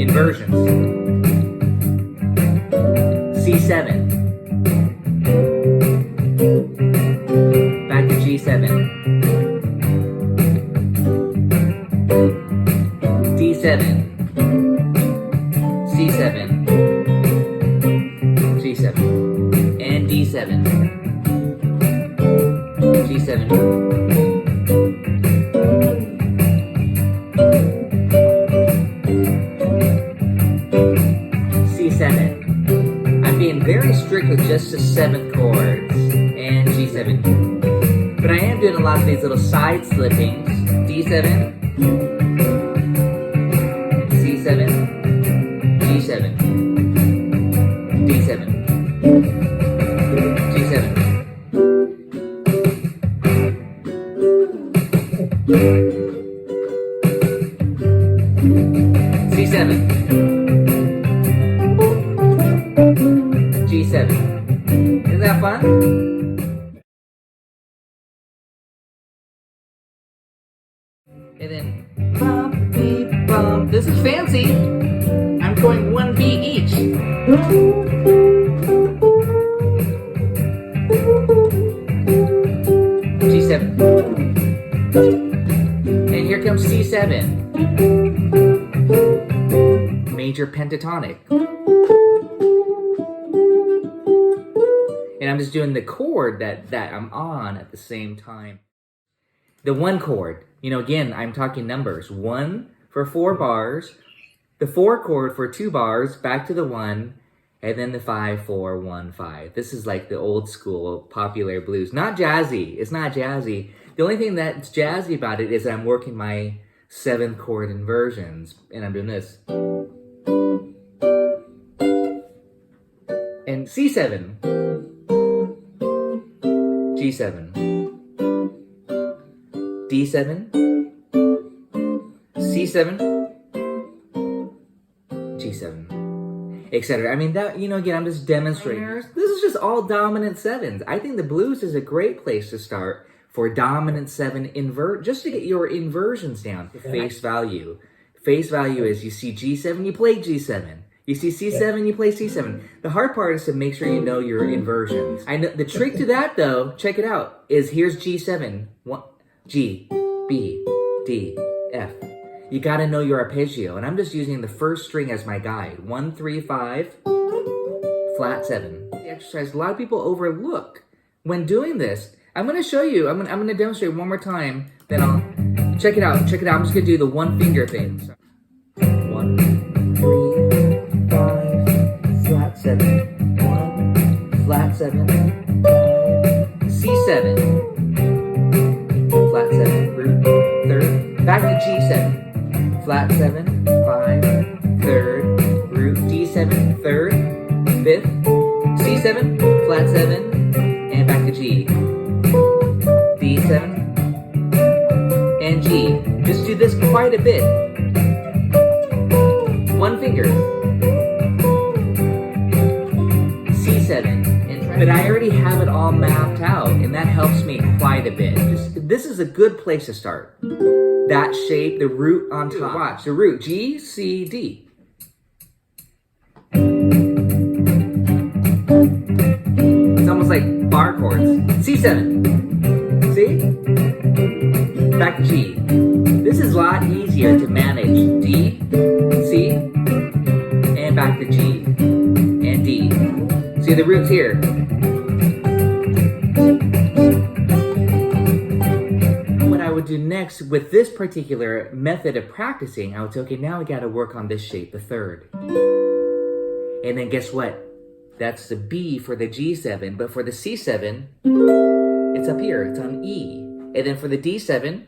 inversions. C7. Back to G7. D7. C7. G7. And D7. G7. I'm being very strict with just the 7th chords and G7. But I am doing a lot of these little side slippings. D7, C7, G7, D7, G7. C7. G7. Isn't that fun? And then bump, beep, bump. This is fancy. I'm going 1 beat each. G7. And here comes C7. Major pentatonic. And I'm just doing the chord that I'm on at the same time. The 1 chord, again, I'm talking numbers. 1 for 4 bars, the 4 chord for 2 bars, back to the 1, and then the 5, 4, 1, 5. This is like the old school popular blues. Not jazzy. It's not jazzy. The only thing that's jazzy about it is I'm working my 7th chord inversions, and I'm doing this. And C7. G7, D7, C7, G7, etc. I mean, that, again, I'm just demonstrating. This is just all dominant 7s. I think the blues is a great place to start for dominant 7 just to get your inversions down. Face value. Face value is you see G7, you play G7. You see C7, you play C7. The hard part is to make sure you know your inversions. I know the trick to that, though, check it out, is here's G7. G, B, D, F. You gotta know your arpeggio, and I'm just using the first string as my guide. 1, 3, 5, flat 7. The exercise a lot of people overlook when doing this. I'm gonna show you, I'm gonna demonstrate one more time, then I'll, check it out. I'm just gonna do the 1 finger thing. So, 1, 3, 5, flat 7, 1, flat 7, 5, C7, flat 7, root, 3rd, back to G7, flat 7, 5, 3rd, root, D7, 3rd, 5th, C7, flat 7, and back to G, D7, and G. Just do this quite a bit. 1 finger. C7. But I already have it all mapped out, and that helps me quite a bit. This is a good place to start. That shape, the root on top. Watch, the root, G, C, D. It's almost like bar chords. C7. See? Back to G. This is a lot easier to manage. D, C, and back to G, and D. See the roots here. What I would do next with this particular method of practicing, I would say, okay, now I gotta work on this shape, the 3rd. And then guess what? That's the B for the G7, but for the C7, it's up here, it's on E. And then for the D7,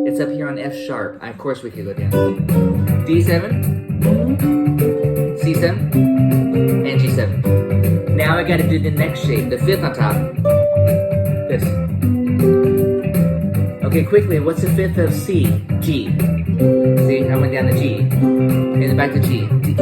it's up here on F sharp. Of course we could go down. D7, C7, and G7. Now I gotta do the next shape, the 5th on top. This. Okay, quickly, what's the 5th of C? G. See, I went down to G. And then back to G. D.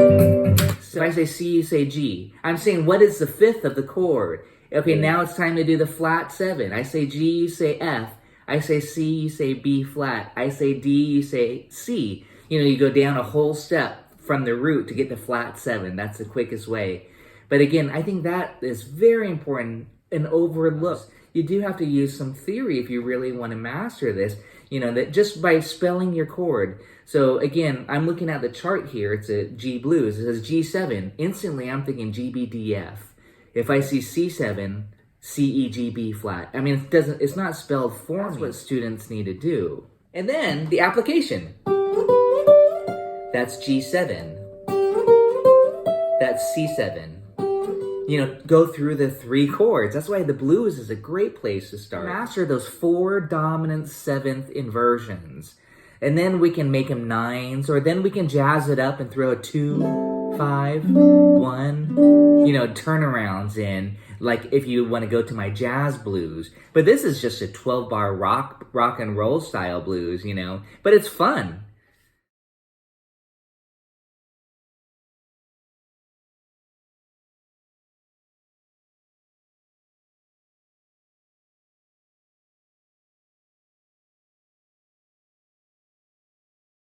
So if I say C, you say G. I'm saying what is the 5th of the chord? Okay, now it's time to do the flat 7. I say G, you say F. I say C, you say B flat. I say D, you say C. You go down a whole step. from the root to get to flat 7. That's the quickest way. But again, I think that is very important and overlooked. You do have to use some theory if you really want to master this, you know, that just by spelling your chord. So again, I'm looking at the chart here. It's a G blues. It says G7. Instantly, I'm thinking G, B, D, F. If I see C7, C, E, G, B flat. I mean, it's not spelled for me. That's what students need to do. And then the application. That's G7. That's C7. You know, go through the 3 chords. That's why the blues is a great place to start. Master those 4 dominant 7th inversions. And then we can make them 9s, or then we can jazz it up and throw a 2, 5, 1, you know, turnarounds in, like if you want to go to my jazz blues. But this is just a 12-bar rock and roll style blues, you know, but it's fun.